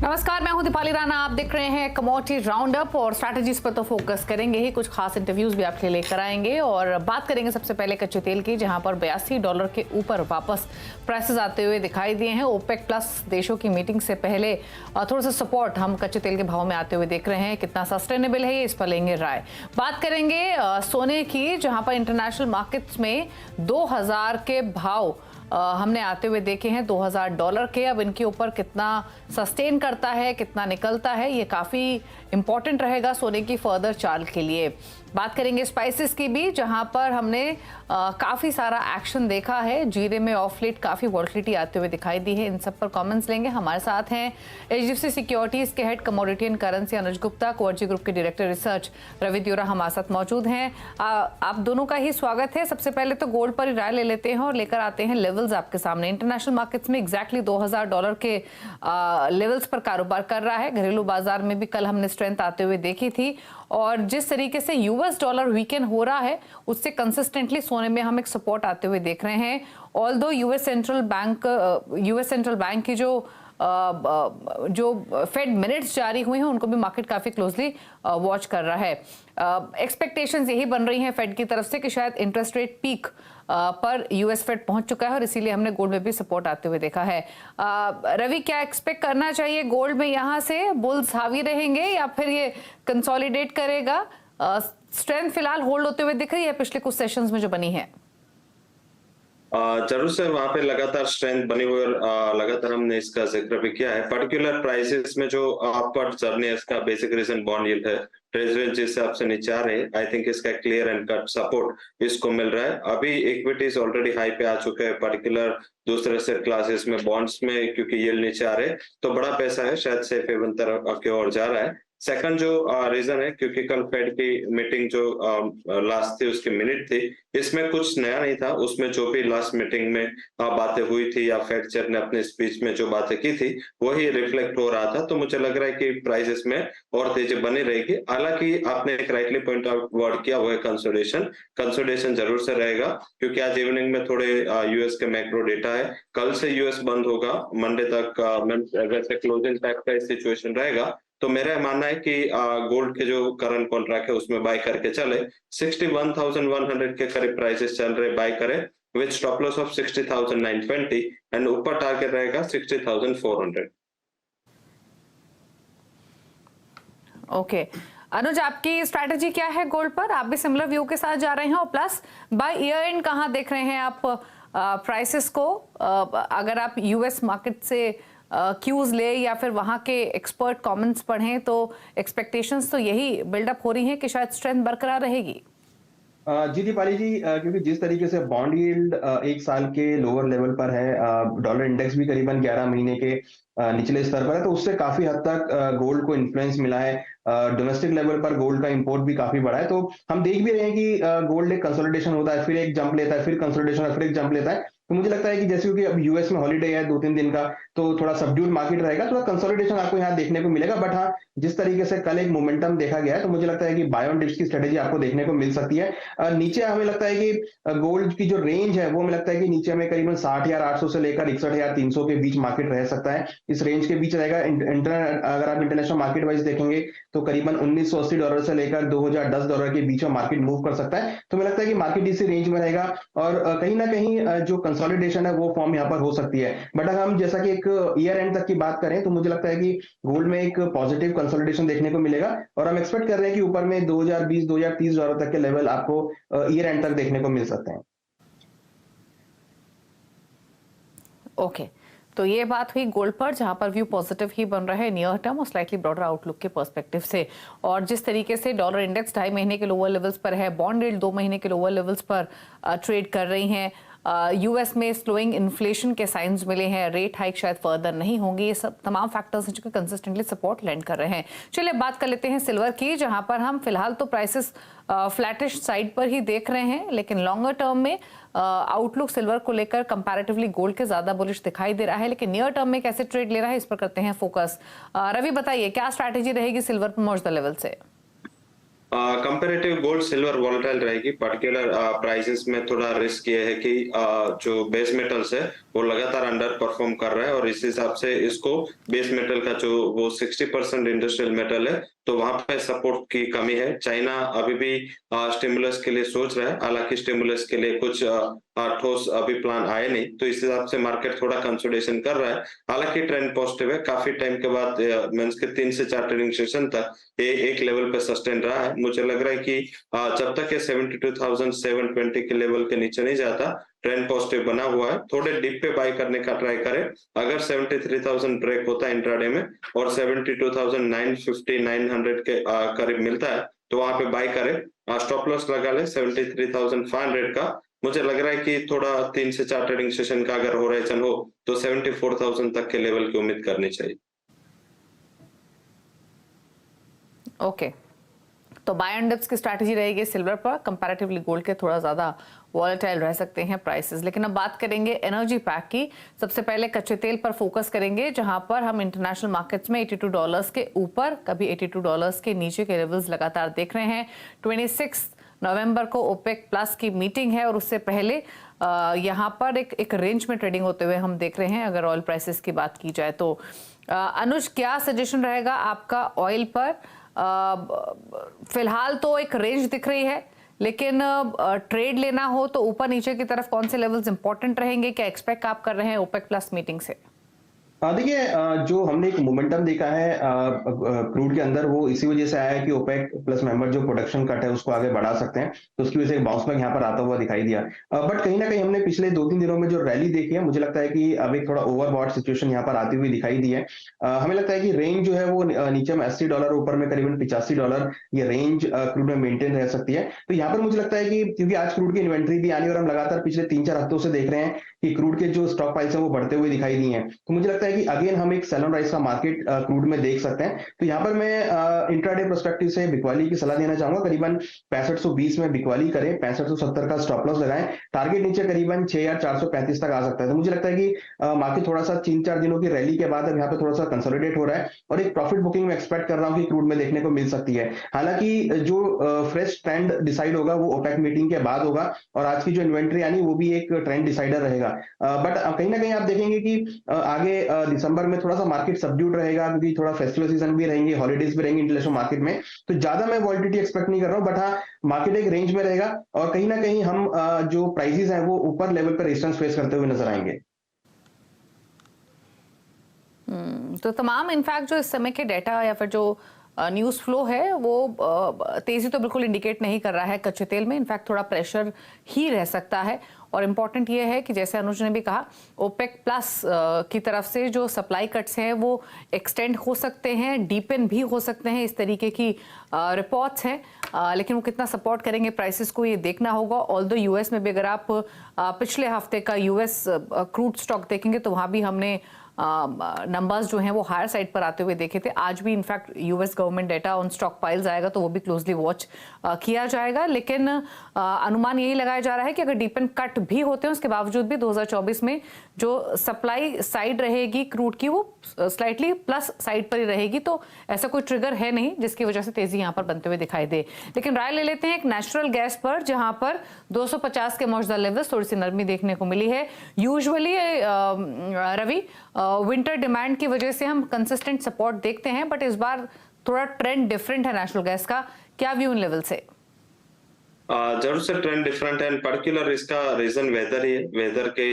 नमस्कार, मैं हूं दीपाली राणा। आप देख रहे हैं कमोडिटी राउंड अप और स्ट्रैटेजीज पर तो फोकस करेंगे ही, कुछ खास इंटरव्यूज भी आपके लिए लेकर आएंगे और बात करेंगे सबसे पहले कच्चे तेल की, जहां पर $82 के ऊपर वापस प्राइसेस आते हुए दिखाई दिए हैं। ओपेक प्लस देशों की मीटिंग से पहले थोड़ा सा सपोर्ट हम कच्चे तेल के भाव में आते हुए देख रहे हैं। कितना सस्टेनेबल है ये, इस पर लेंगे राय। बात करेंगे सोने की, जहां पर इंटरनेशनल मार्केट्स में 2000 के भाव हमने आते हुए देखे हैं, $2000 के। अब इनके ऊपर कितना सस्टेन करता है, कितना निकलता है, ये काफ़ी इंपॉर्टेंट रहेगा सोने की फर्दर चाल के लिए। बात करेंगे स्पाइसेस की भी, जहां पर हमने काफ़ी सारा एक्शन देखा है। जीरे में ऑफ लेट काफ़ी वॉलिटिलिटी आते हुए दिखाई दी है। इन सब पर कमेंट्स लेंगे। हमारे साथ हैं HDFC सिक्योरिटीज़ के head commodity and currency Anuj Gupta, कोवर्जी ग्रुप के डायरेक्टर रिसर्च रवि द्योरा हमारे साथ मौजूद हैं। आप दोनों का ही स्वागत है। सबसे पहले तो गोल्ड पर ही राय ले लेते हैं और लेकर आते हैं लेवल्स आपके सामने। इंटरनेशनल मार्केट्स में एग्जैक्टली $2000 के लेवल्स पर कारोबार कर रहा है। घरेलू बाजार में भी कल हमने स्ट्रेंथ आते हुए देखी थी और जिस तरीके से US डॉलर वीकेंड हो रहा है, उससे कंसिस्टेंटली सोने में हम एक सपोर्ट आते हुए देख रहे हैं। ऑल्दो यूएस सेंट्रल बैंक की जो फेड मिनट्स जारी हुए हैं, उनको भी मार्केट काफी क्लोजली वॉच कर रहा है। एक्सपेक्टेशंस यही बन रही हैं फेड की तरफ से कि शायद इंटरेस्ट रेट पीक पर यूएस फेड पहुंच चुका है और इसीलिए हमने गोल्ड में भी सपोर्ट आते हुए देखा है। रवि, क्या एक्सपेक्ट करना चाहिए गोल्ड में? यहाँ से बुल्स हावी रहेंगे या फिर ये कंसोलिडेट करेगा? स्ट्रेंथ फिलहाल होल्ड होते हुए दिख रही है पिछले कुछ सेशंस में जो बनी है। जरूर से वहां पे लगातार स्ट्रेंथ बनी हुई और लगातार हमने इसका जिक्र भी किया है। पर्टिकुलर प्राइसेस में जो अपवर्ड जर्नी है, इसका बेसिक रीजन बॉन्ड यील्ड है। ट्रेजरी जिस हिसाब से नीचे आ रहे हैं, आई थिंक इसका क्लियर एंड कट सपोर्ट इसको मिल रहा है। अभी इक्विटीज ऑलरेडी हाई पे आ चुके हैं, पर्टिकुलर दूसरे से क्लासेस में, बॉन्ड्स में, क्योंकि यील्ड नीचे आ रहे हैं तो बड़ा पैसा है शायद सेफ हेवन तरफ की ओर जा रहा है। सेकंड जो रीजन है, क्योंकि कल फेड की मीटिंग जो लास्ट थी उसकी मिनट थी, इसमें कुछ नया नहीं था। उसमें जो भी लास्ट मीटिंग में बातें हुई थी या फेड चेयर ने अपने स्पीच में जो बातें की थी वही रिफ्लेक्ट हो रहा था। तो मुझे लग रहा है कि प्राइसेस में और तेजी बनी रहेगी। हालांकि आपने एक राइटली पॉइंट आउट वर्ड किया, वो है कंसोलिडेशन जरूर से रहेगा, क्योंकि आज इवनिंग में थोड़े यूएस के मैक्रो डेटा है। कल से यूएस बंद होगा, मंडे तक वैसे क्लोजिंग टाइप का सिचुएशन रहेगा। तो मेरा मानना है कि गोल्ड के जो करंट कॉन्ट्रैक्ट है उसमें बाय करके चले। 61,100 के करीब प्राइसेस चल रहे, बाय करें with stop loss of 60,920 and ऊपर टारगेट रहेगा 60,400। ओके अनुज, आपकी स्ट्रैटेजी क्या है गोल्ड पर? आप भी सिमिलर व्यू के साथ जा रहे हैं और प्लस बाय ईयर एंड कहां देख रहे हैं आप प्राइसेस को? अगर आप यूएस मार्केट से क्यूज ले या फिर वहां के एक्सपर्ट कमेंट्स पढ़ें तो एक्सपेक्टेशंस तो यही बिल्डअप हो रही हैं कि शायद स्ट्रेंथ बरकरार रहेगी। जी दीपाली जी, क्योंकि जिस तरीके से बॉन्ड यील्ड एक साल के लोअर लेवल पर है, डॉलर इंडेक्स भी करीबन 11 महीने के निचले स्तर पर है, तो उससे काफी हद तक गोल्ड को इन्फ्लुएंस मिला है। डोमेस्टिक लेवल पर गोल्ड का इंपोर्ट भी काफी बढ़ा है, तो हम देख भी रहे हैं कि गोल्ड एक कंसोलिडेशन होता है, फिर एक जंप लेता है, फिर कंसोलिडेशन, फिर एक जंप लेता है। तो मुझे लगता है कि जैसे कि अब यूएस में हॉलीडे है 2-3 दिन का, तो थोड़ा सबड्यूड मार्केट रहेगा, थोड़ा कंसोलिडेशन आपको यहाँ देखने को मिलेगा। बट हाँ, जिस तरीके से कल एक मोमेंटम देखा गया है, तो मुझे लगता है कि बाय ऑन डिप्स की स्ट्रेटेजी आपको देखने को मिल सकती है। नीचे हमें लगता है कि गोल्ड की जो रेंज है वो हमें लगता है कि नीचे में करीबन 60,800 से लेकर 61,300 के बीच मार्केट रह सकता है। इस रेंज के बीच रहेगा। अगर आप इंटरनेशनल मार्केट वाइज देखेंगे तो करीबन $1980 से लेकर $2010 के बीच में मार्केट मूव कर सकता है। तो मुझे लगता है कि मार्केट इसी रेंज में रहेगा और कहीं ना कहीं जो कंसोलिडेशन है वो फॉर्म यहाँ पर हो सकती है। बट अगर हम जैसा कि एक ईयर एंड तक की बात करें तो मुझे लगता है कि गोल्ड में एक पॉजिटिव कंसोलिडेशन देखने को मिलेगा और हम एक्सपेक्ट कर रहे हैं कि ऊपर में $2020-2030 तक के लेवल आपको ईयर एंड तक देखने को मिल सकते हैं। ओके तो ये बात हुई गोल्ड पर, जहां पर व्यू पॉजिटिव ही बन रहा है नियर टर्म और स्लाइटली ब्रॉडर आउटलुक के पर्सपेक्टिव से। और जिस तरीके से डॉलर इंडेक्स 2.5 महीने के लोअर लेवल्स पर है, बॉन्ड यील्ड 2 महीने के लोअर लेवल्स पर ट्रेड कर रही हैं, यूएस में स्लोइंग इन्फ्लेशन के साइंस मिले हैं, रेट हाइक शायद फर्दर नहीं होंगी, ये सब तमाम फैक्टर्स हैं जो कंसिस्टेंटली सपोर्ट लैंड कर रहे हैं। चलिए बात कर लेते हैं सिल्वर की, जहां पर हम फिलहाल तो प्राइसेस फ्लैटिश साइड पर ही देख रहे हैं, लेकिन लॉन्गर टर्म में आउटलुक सिल्वर को लेकर कंपैरेटिवली गोल्ड के ज्यादा बुलिश दिखाई दे रहा है। लेकिन नियर टर्म में कैसे ट्रेड ले रहा है, इस पर करते हैं फोकस। रवि बताइए, क्या स्ट्रैटेजी रहेगी सिल्वर पर मौजूदा लेवल से? कंपेरेटिव गोल्ड सिल्वर वॉलेटाइल रहेगी। पर्टिकुलर प्राइसेस में थोड़ा रिस्क ये है कि जो बेस मेटल्स है वो लगातार अंडर परफॉर्म कर रहा है, और इस हिसाब से इसको बेस मेटल का जो वो 60% इंडस्ट्रियल मेटल है, तो वहां पे सपोर्ट की कमी है। चाइना अभी भी स्टिमुलस के लिए सोच रहा है, हालांकि स्टिमुलस के लिए कुछ ठोस अभी प्लान आए नहीं, तो इस हिसाब से मार्केट थोड़ा कंसोलिडेशन कर रहा है। हालांकि ट्रेंड पॉजिटिव है, काफी टाइम के बाद मींस के 3 से 4 ट्रेडिंग सेशन तक ये एक लेवल पे सस्टेन रहा है। मुझे लग रहा है कि जब तक ये 72,720 के लेवल के नीचे नहीं जाता, ट्रेंड पॉजिटिव बना हुआ है। थोड़े डिप पे बाय करने का ट्राई करें। अगर 73,000 ब्रेक होता है इंट्राडे में और 72,950 900 के करीब मिलता है, तो वहां पे बाय करें। स्टॉप लॉस लगा ले 73,500 का। मुझे लग रहा है कि थोड़ा 3 से 4 ट्रेडिंग सेशन का अगर होराइजन हो तो 74,000 तक के लेवल की उम्मीद करनी चाहिए। ओके, तो बाय एंड डिप्स की स्ट्रैटेजी रहेगी सिल्वर पर, कंपैरेटिवली गोल्ड के थोड़ा ज्यादा वॉलेटाइल रह सकते हैं प्राइसेस। लेकिन अब बात करेंगे एनर्जी पैक की। सबसे पहले कच्चे तेल पर फोकस करेंगे, जहां पर हम इंटरनेशनल मार्केट्स में $82 के ऊपर, कभी $82 के नीचे के लेवल्स लगातार देख रहे हैं। 26 नवंबर को ओपेक प्लस की मीटिंग है, और उससे पहले यहाँ पर एक रेंज में ट्रेडिंग होते हुए हम देख रहे हैं। अगर ऑयल प्राइसेस की बात की जाए तो अनुज, क्या सजेशन रहेगा आपका ऑयल पर? फिलहाल तो एक रेंज दिख रही है, लेकिन ट्रेड लेना हो तो ऊपर नीचे की तरफ कौन से लेवल्स इंपॉर्टेंट रहेंगे? क्या एक्सपेक्ट आप कर रहे हैं ओपेक प्लस मीटिंग से? देखिए, जो हमने एक मोमेंटम देखा है क्रूड के अंदर, वो इसी वजह से आया है कि ओपेक प्लस मेंबर जो प्रोडक्शन कट है उसको आगे बढ़ा सकते हैं, तो उसकी वजह से एक बाउंस बैक यहाँ पर आता हुआ दिखाई दिया। बट कहीं ना कहीं हमने पिछले 2-3 दिनों में जो रैली देखी है, मुझे लगता है कि अब एक थोड़ा ओवरबॉट सिचुएशन यहाँ पर आती हुई दिखाई दी है। हमें लगता है कि रेंज जो है वो नीचे में $80, ऊपर में करीबन $85 ये रेंज क्रूड में मेंटेन रह सकती है। तो यहाँ पर मुझे लगता है कि क्योंकि आज क्रूड की इन्वेंट्री भी आनी, और हम लगातार पिछले 3-4 हफ्तों से देख रहे हैं कि क्रूड के जो स्टॉक प्राइस है वो बढ़ते हुए दिखाई दिए हैं, तो मुझे लगता है कि अगेन हम एक सेल ऑन राइज का मार्केट क्रूड में देख सकते हैं। तो यहाँ पर मैं इंट्राडे पर्सपेक्टिव से बिकवाली की सलाह देना चाहूंगा। करीबन 6520 में बिकवाली करें, 6570 का स्टॉप लॉस लगाएं। टारगेट नीचे करीबन 6435 तक आ सकता है। तो मुझे लगता है कि मार्केट थोड़ा सा 3-4 दिनों की रैली के बाद अब यहाँ पे थोड़ा सा कंसोलिडेट हो रहा है, और एक प्रॉफिट बुकिंग में एक्सपेक्ट कर रहा हूँ कि क्रूड में देखने को मिल सकती है। हालांकि जो फ्रेश ट्रेंड डिसाइड होगा वो ओपेक मीटिंग के बाद होगा, और आज की जो इन्वेंट्री आनी वो भी एक ट्रेंड डिसाइडर रहेगा। बट कहीं ना कहीं आप देखेंगे कि आगे दिसंबर में थोड़ा सा मार्केट सबड्यूड रहेगा, क्योंकि थोड़ा फेस्टिवल सीजन भी रहेंगे, हॉलीडेज भी रहेंगे इंटरनेशनल मार्केट में, तो ज्यादा मैं वॉलिटिलिटी एक्सपेक्ट नहीं कर रहा हूं। बट हाँ, मार्केट एक रेंज में रहेगा, और कहीं ना कहीं हम जो प्राइसेस हैं वो ऊपर लेवल पर रेजिस्टेंस फेस करते हुए नजर आएंगे। तो तमाम इनफैक्ट जो इस समय के डेटा या फिर जो न्यूज़ फ्लो है वो तेजी तो बिल्कुल इंडिकेट नहीं कर रहा है कच्चे तेल में। इनफैक्ट थोड़ा प्रेशर ही रह सकता है, और इम्पॉर्टेंट ये है कि जैसे अनुज ने भी कहा, ओपेक प्लस की तरफ से जो सप्लाई कट्स हैं वो एक्सटेंड हो सकते हैं, डीपन भी हो सकते हैं, इस तरीके की रिपोर्ट्स हैं। लेकिन वो कितना सपोर्ट करेंगे प्राइसेस को, ये देखना होगा। ऑल्दो यूएस में भी अगर आप पिछले हफ्ते का यूएस क्रूड स्टॉक देखेंगे तो वहाँ भी हमने नंबर्स जो हैं वो हायर साइड पर आते हुए देखे थे। आज भी in fact US government data on stock piles आएगा, तो वो भी क्लोजली वॉच किया जाएगा। लेकिन अनुमान यही लगाया जा रहा है कि अगर डीपन कट भी होते हैं उसके बावजूद भी 2024 में जो सप्लाई साइड रहेगी क्रूड की वो स्लाइटली प्लस साइड पर ही रहेगी। तो ऐसा कोई ट्रिगर है नहीं जिसकी वजह से तेजी यहाँ पर बनते हुए दिखाई दे। लेकिन राय ले लेते हैं एक नेचुरल गैस पर, जहां पर 250 के मौजूदा लेवल्स, थोड़ी सी नरमी देखने को मिली है। यूजुअली रवि, विंटर डिमांड की वजह से हम कंसिस्टेंट सपोर्ट देखते हैं, बट इस बार थोड़ा ट्रेंड डिफरेंट है नेशनल गैस का। क्या व्यू इन लेवल से? जरूर से ट्रेंड डिफरेंट है, एंड पर्टिकुलर इसका रीजन वेदर ही है। वेदर के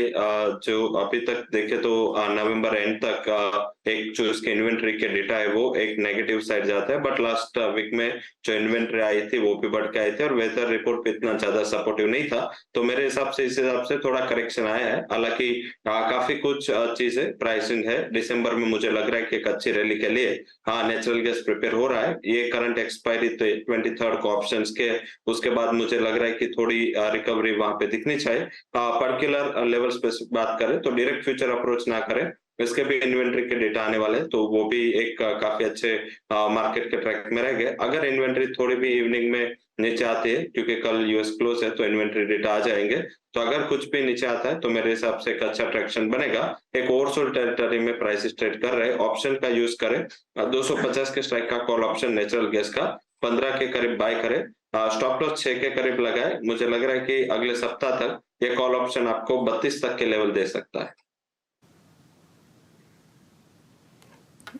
जो अभी तक देखे तो नवंबर एंड तक एक जो इसके इन्वेंट्री के डेटा है वो एक नेगेटिव साइड जाता है, बट लास्ट वीक में जो इन्वेंट्री आई थी वो भी बढ़ के आई थी, और वेदर रिपोर्ट पे इतना ज्यादा सपोर्टिव नहीं था। तो मेरे हिसाब से इस हिसाब से थोड़ा करेक्शन आया है। हालांकि काफी कुछ चीजें प्राइसिंग है। दिसंबर में मुझे लग रहा है कि एक अच्छी रैली के लिए नेचुरल गैस प्रिपेयर हो रहा है। ये करंट एक्सपायरी 23 को ऑप्शंस के, उसके बाद मुझे लग रहा है कि थोड़ी रिकवरी वहां पे दिखनी चाहिए। पर्टिकुलर लेवल्स पे बात करें तो डायरेक्ट फ्यूचर अप्रोच ना करें, इसके भी इन्वेंट्री के डेटा आने वाले हैं, तो वो भी एक काफी अच्छे मार्केट के ट्रैक में रह गए। अगर इन्वेंट्री थोड़ी भी इवनिंग में नीचे आती है, क्योंकि कल यूएस क्लोज है तो इन्वेंट्री डेटा आ जाएंगे, तो अगर कुछ भी नीचे आता है तो मेरे हिसाब से एक अच्छा ट्रैक्शन बनेगा। एक ओवरसोल्ड टेरिटरी में प्राइस ट्रेड कर रहे, ऑप्शन का यूज करें। 250 के स्ट्राइक का कॉल ऑप्शन नेचुरल गैस का 15 के करीब बाय करे, स्टॉप लॉस 6 के करीब लगाए। मुझे लग रहा है कि अगले सप्ताह तक ये कॉल ऑप्शन आपको 32 तक के लेवल दे सकता है।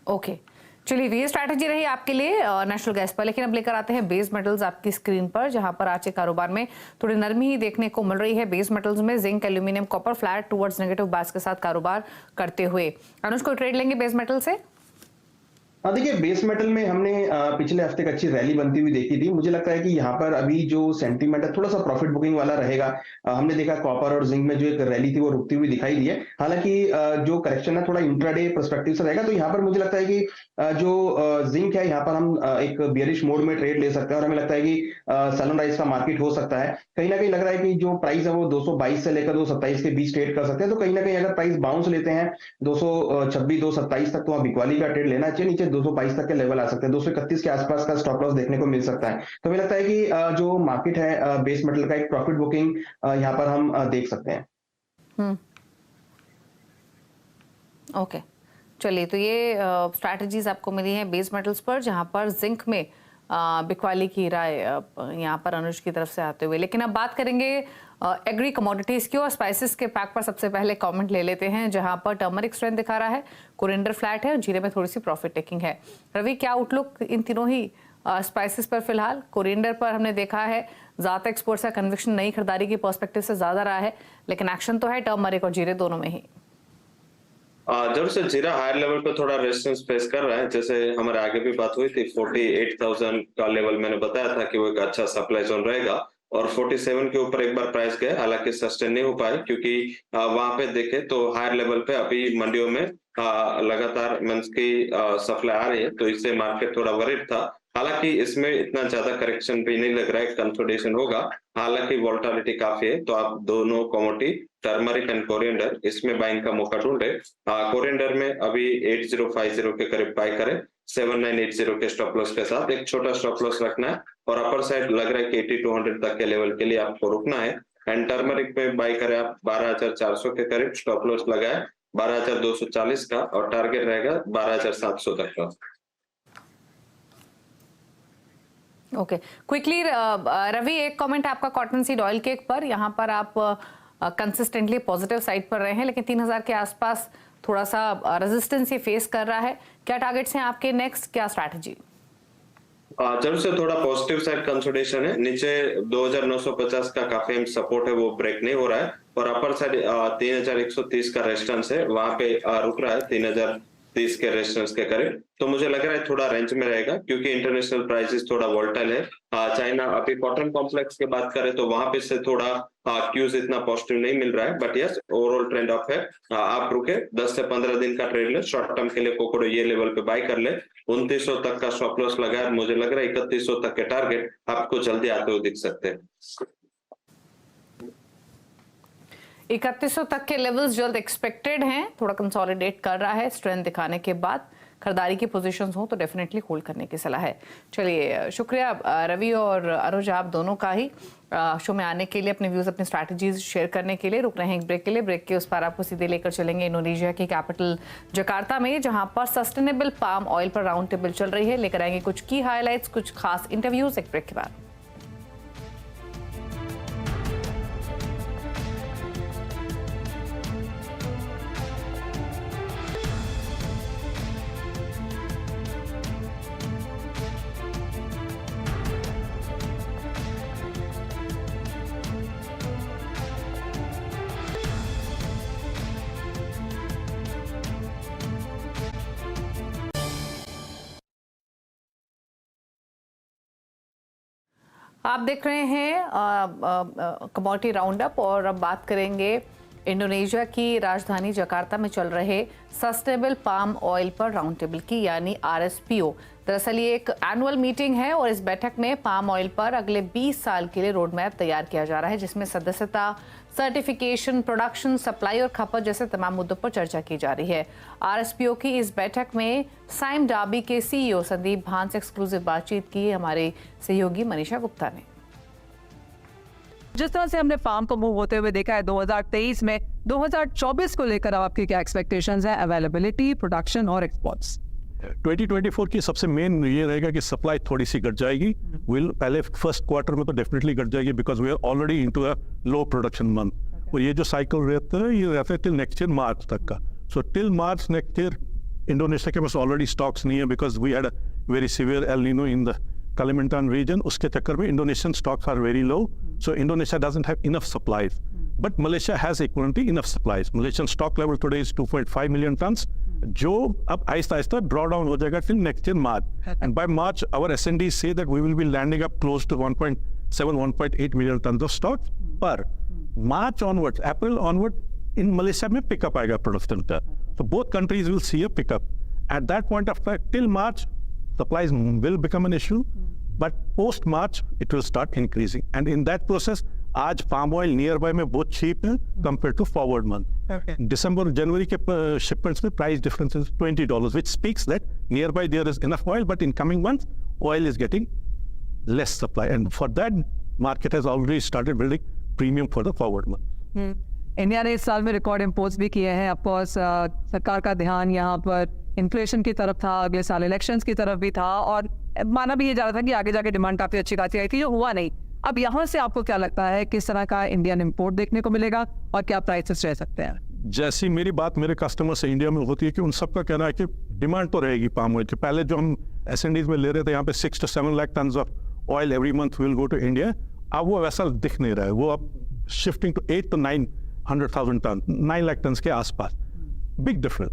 ओके, चलिए ये स्ट्रैटेजी रही आपके लिए नेशनल गैस पर। लेकिन अब लेकर आते हैं बेस मेटल्स आपकी स्क्रीन पर, जहां पर आज के कारोबार में थोड़ी नरमी ही देखने को मिल रही है। बेस मेटल्स में zinc, aluminium, copper flat towards negative bias के साथ कारोबार करते हुए। अनुज, को ट्रेड लेंगे बेस मेटल से? हाँ, देखिए बेस मेटल में हमने पिछले हफ्ते एक अच्छी रैली बनती हुई देखी थी। मुझे लगता है कि यहाँ पर अभी जो सेंटीमेंट है थोड़ा सा प्रॉफिट बुकिंग वाला रहेगा। हमने देखा कॉपर और जिंक में जो एक रैली थी वो रुकती हुई दिखाई दी है। हालांकि जो करेक्शन है थोड़ा इंट्राडे पर्सपेक्टिव से रहेगा, तो यहाँ पर मुझे लगता है कि जो जिंक है यहाँ पर हम एक बियरिश मोड में ट्रेड ले सकते हैं और हमें लगता है कि सेल राइज का मार्केट हो सकता है। कहीं ना कहीं लग रहा है कि जो प्राइस है वो 222 से लेकर 227 के बीच ट्रेड कर सकते हैं। तो कहीं ना कहीं अगर प्राइस बाउंस लेते हैं 226 227 तक, तो वहाँ बिकवाली का ट्रेड लेना चाहिए। नीचे 222 तक के लेवल आ सकते हैं, 231 के आसपास का स्टॉप लॉस देखने को मिल सकता है। तो हमें लगता है कि जो मार्केट है बेस मेटल का एक प्रॉफिट बुकिंग यहाँ पर हम देख सकते हैं। ओके, चलिए, तो ये स्ट्रैटेजीज आपको मिली हैं बेस मेटल्स पर, जहां पर जिंक में बिकवाली की राय यहाँ पर अनुज की तरफ से आते हुए। लेकिन अब बात करेंगे एग्री कमोडिटीज की, और स्पाइसेस के पैक पर सबसे पहले कमेंट ले लेते हैं, जहां पर टर्मरिक स्ट्रेंथ दिखा रहा है, कोरिएंडर फ्लैट है और जीरे में थोड़ी सी प्रॉफिट टेकिंग है। रवि, क्या आउटलुक इन तीनों ही स्पाइसेस पर फिलहाल? कोरिएंडर पर हमने देखा है ज्यादा एक्सपोर्ट्स का कन्विक्शन नई खरीदारी की पर्सपेक्टिव से ज्यादा रहा है, लेकिन एक्शन तो है टर्मरिक और जीरे दोनों में ही। जब से जीरा हायर लेवल पे थोड़ा रेजिस्टेंस फेस कर रहा है, जैसे हमारे आगे भी बात हुई थी, 48,000 का लेवल मैंने बताया था कि वो एक अच्छा सप्लाई जोन रहेगा, और 47 के ऊपर एक बार प्राइस गया, हालांकि सस्टेन नहीं हो पाए, क्योंकि वहां पे देखे तो हायर लेवल पे अभी मंडियों में लगातार मंस की सप्लाई आ रही है, तो इससे मार्केट थोड़ा वरीड था। हालांकि इसमें इतना ज्यादा करेक्शन भी नहीं लग रहा है, कंसोलिडेशन होगा। हालांकि वोलेटिलिटी काफी है, तो आप दोनों कमोडिटी टर्मरिक एंड कोरिएंडर इसमें बाइंग का मौका ढूंढे। कोरिएंडर में अभी 8050 के करीब बाय करें, 7980 के स्टॉप लॉस के साथ एक छोटा स्टॉप लॉस रखना है, और अपर साइड लग रहा है कि 8200 तक के लेवल के लिए आपको रुकना है। एंड टर्मरिक में बाय करें आप 12400 के करीब, स्टॉप लॉस लगाए 12240 का, और टारगेट रहेगा 12700 तक का। ओके, क्विकली रवि, एक कमेंट आपका कॉटन सीड ऑयल केक पर। यहाँ पर आप कंसिस्टेंटली पॉजिटिव साइड पर रहे हैं, लेकिन 3000 के आसपास थोड़ा सा रेजिस्टेंस ये फेस कर रहा है। क्या टारगेट्स हैं आपके नेक्स्ट, क्या स्ट्रैटेजी? जब से थोड़ा पॉजिटिव साइड कंसोलिडेशन है, नीचे 2950 का काफी सपोर्ट है, वो ब्रेक नहीं हो रहा है, और अपर साइड 3130 का रेजिस्टेंस है, वहां पे रुक रहा है 3030 के रेजिस्टेंस के करीब। तो मुझे लग रहा है थोड़ा रेंज में रहेगा, क्योंकि इंटरनेशनल प्राइसेस थोड़ा वोलेटाइल है। चाइना, अभी कॉटन कॉम्प्लेक्स की बात करें तो वहां पे से थोड़ा क्यूज इतना पॉजिटिव नहीं मिल रहा है, but yes overall trend of है। आप रुके 10 से 15 दिन का ट्रेड ले, शॉर्ट टर्म के लिए कोकोडो ये लेवल पे बाय कर ले, 2900 तक का स्टॉप लॉस लगाए। मुझे लग रहा है 3100 तक के टारगेट आपको जल्दी आते हुए दिख सकते हैं। 3100 तक के लेवल्स जल्द एक्सपेक्टेड हैं, थोड़ा कंसोलिडेट कर रहा है स्ट्रेंथ दिखाने के बाद। खरीदारी की पोजीशंस हो तो डेफिनेटली होल्ड करने की सलाह है। चलिए, शुक्रिया रवि और अनुज आप दोनों का ही शो में आने के लिए, अपने व्यूज, अपनी स्ट्रैटेजीज शेयर करने के लिए। रुक रहे हैं एक ब्रेक के लिए, ब्रेक के उस पर आपको सीधे लेकर चलेंगे इंडोनेशिया की कैपिटल जकार्ता में, जहां पर सस्टेनेबल पाम ऑयल पर राउंड टेबल चल रही है। लेकर आएंगे कुछ की हाईलाइट्स, कुछ खास इंटरव्यूज एक ब्रेक के बाद। आप देख रहे हैं कमोडिटी राउंड अप, और अब बात करेंगे इंडोनेशिया की राजधानी जकार्ता में चल रहे सस्टेनेबल पाम ऑयल पर राउंड टेबल की, यानी RSPO। दरअसल ये एक एनुअल मीटिंग है, और इस बैठक में पाम ऑयल पर अगले 20 साल के लिए रोड मैप तैयार किया जा रहा है, जिसमें सदस्यता, सर्टिफिकेशन, प्रोडक्शन, सप्लाई और खपत जैसे तमाम मुद्दों पर चर्चा की जा रही है। RSPO की इस बैठक में साइम डाबी के CEO संदीप भान से एक्सक्लूसिव बातचीत की हमारे सहयोगी मनीषा गुप्ता ने। जिस तरह से हमने फार्म को मूव होते हुए देखा है 2023 में, 2024 को लेकर अब आपकी क्या एक्सपेक्टेशंस हैं, अवेलेबिलिटी, प्रोडक्शन और एक्सपोर्ट्स? 2024 की सबसे मेन ये रहेगा कि सप्लाई थोड़ी सी घट जाएगी। पहले फर्स्ट क्वार्टर में तो डेफिनेटली घट जाएगी because we are already into a low production month. और ये जो साइकिल रहता है ये रहता है टिल नेक्स्ट ईयर मार्च तक का। So till March next year Indonesia के पास ऑलरेडी स्टॉक्स नहीं है because we had a very severe El Nino in the Kalimantan region। उसके चक्कर में Indonesian stocks are very low, so Indonesia doesn't have enough supplies, but Malaysia has equivalently enough supplies। Malaysian stock level today is 2.5 million tons, जो अब आहिस्ता-आहिस्ता draw down हो जाएगा till next year March, and by March our S&Ds say that we will be landing up close to 1.7-1.8 million tons of stocks per March onwards, April onward in Malaysia में pickup आएगा production का, so both countries will see a pickup at that point of time। Till March supplies will become an issue, but post March it will start increasing, and in that process आज palm oil nearby में बहुत cheap है compared to forward month। December January के shipments में price difference is $20, which speaks that nearby there is enough oil, but in coming months oil is getting less supply, and for that market has already started building premium for the forward month। India ने इस साल में record imports भी किए हैं। Of course सरकार का ध्यान यहाँ पर इन्फ्लेशन की तरफ था, अगले साल इलेक्शंस की तरफ भी था, और माना भी ये जा रहा था कि आगे जाके डिमांड काफ़ी अच्छी खासी आई थी, जो हुआ नहीं। अब यहाँ से आपको क्या लगता है किस तरह का इंडियन इम्पोर्ट देखने को मिलेगा और क्या प्राइसेस रह सकते हैं? जैसी मेरी बात मेरे कस्टमर से इंडिया में होती है कि उन सबका कहना है कि डिमांड तो रहेगी पाम ऑयल की। पहले जो हम S&Ds में ले रहे थे यहाँ पे 6 to 7 lakh ton of oil every month will go to India, अब वो वैसा दिख नहीं रहा है। वो अब shifting to 8 to 900,000 ton, 9 lakh ton के आसपास, बिग डिफरेंस।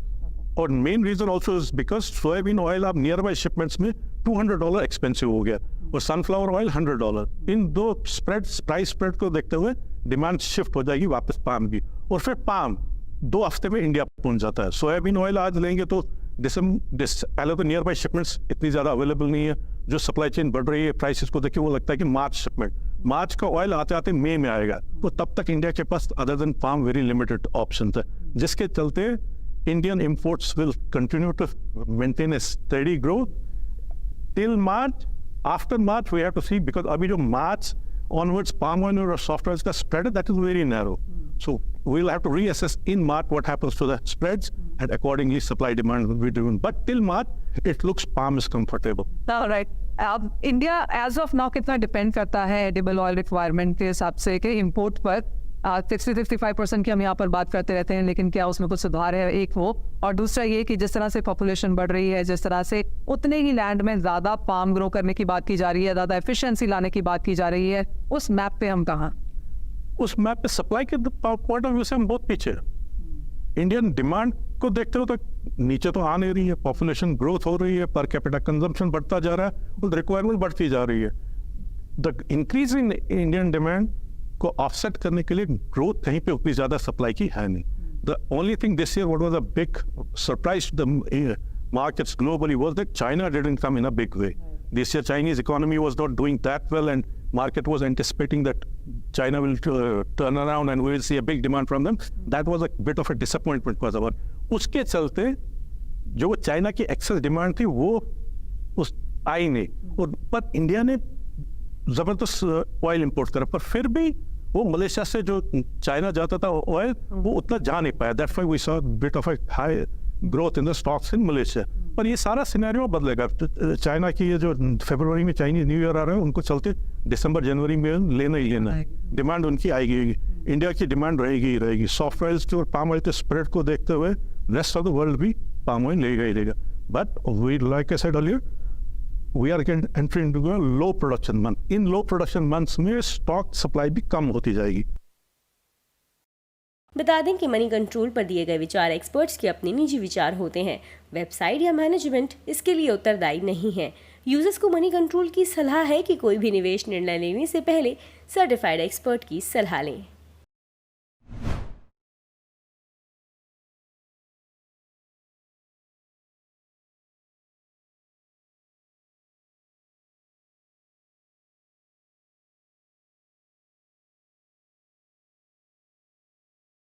और main reason also is because soybean oil अब नियर बाई शिपमेंट्स में $200 एक्सपेंसिव हो गया, और सनफ्लावर ऑयल $100। इन दो प्राइस स्प्रेड को देखते हुए डिमांड शिफ्ट हो जाएगी वापस पाम की, और फिर पाम 2 हफ्ते में इंडिया पहुंच जाता है। सोयाबीन ऑयल आज लेंगे तो पहले तो नियर बाई शिपमेंट्स इतनी ज़्यादा अवेलेबल नहीं है, जो सप्लाई चेन बढ़ रही है प्राइसेस को देखिए वो लगता है कि मार्च शिपमेंट, मार्च का ऑयल आते आते मई में आएगा, तो तब तक इंडिया के पास other than palm very limited option है, जिसके चलते Indian imports will continue to maintain a steady growth till March. After March, we have to see, because अभी जो March onwards palm oil और soft oils का spread that is very narrow. So we'll have to reassess in March what happens to the spreads, and accordingly supply demand will be driven. But till March, it looks palm is comfortable. All right. अब India as of now कितना depend करता है edible oil requirement के हिसाब से कि import पर 60-65% की हम यहाँ पर बात करते रहते हैं, लेकिन क्या उसमें कुछ सुधार है? एक वो, और दूसरा ये कि जिस तरह से पॉपुलेशन बढ़ रही है, जिस तरह से उतने ही लैंड में ज़्यादा पाम ग्रो करने की बात की जा रही है, ज़्यादा एफिशिएंसी लाने की बात की जा रही है, उस मैप पे हम कहाँ? उस मैप पे सप्लाई के पॉइंट ऑफ व्यू से हम बहुत पीछे हैं। इंडियन डिमांड को देखते हो तो नीचे तो आ नहीं रही है, पॉपुलेशन ग्रोथ हो रही है, पर कैपिटा कंजम्पशन बढ़ता जा रहा है, और रिक्वायरमेंट बढ़ती जा रही है। The increase in Indian demand को ऑफसेट करने के लिए ग्रोथ कहीं पे उतनी ज्यादा सप्लाई की है नहीं। The only thing this year what was a big surprise the markets globally was that China didn't come in a big way. This year Chinese economy was not doing that well, and market was anticipating that China will turn around and we will see a big demand from them. That was a bit of a disappointment for us. उसके चलते जो China की excess demand थी वो उस आई नहीं, और पर इंडिया ने जबरदस्त ऑयल इंपोर्ट करा, पर फिर भी वो मलेशिया से जो चाइना जाता था ऑयल वो उतना जा नहीं पाया। That's why we saw bit of a high growth in the stocks in Malaysia. पर ये सारा सिनेरियो बदलेगा। चाइना की ये जो फरवरी में चाइनीज न्यू ईयर आ रहा है, उनको चलते दिसंबर जनवरी में लेना ही लेना है, डिमांड उनकी आएगी। इंडिया की डिमांड रहेगी ही रहेगी। सॉफ्ट ऑयल्स के और पाम ऑयल के स्प्रेड को देखते हुए रेस्ट ऑफ द वर्ल्ड भी पाम ऑयल लेगा ही लेगा। But we like I said earlier, we are entering into a low production month. In low production months में स्टॉक सप्लाई भी कम होती जाएगी। बता दें कि मनी कंट्रोल पर दिए गए विचार एक्सपर्ट्स के अपने निजी विचार होते हैं। वेबसाइट या मैनेजमेंट इसके लिए उत्तरदायी नहीं है। यूजर्स को मनी कंट्रोल की सलाह है कि कोई भी निवेश निर्णय लेने से पहले सर्टिफाइड एक्सपर्ट की सलाह लें।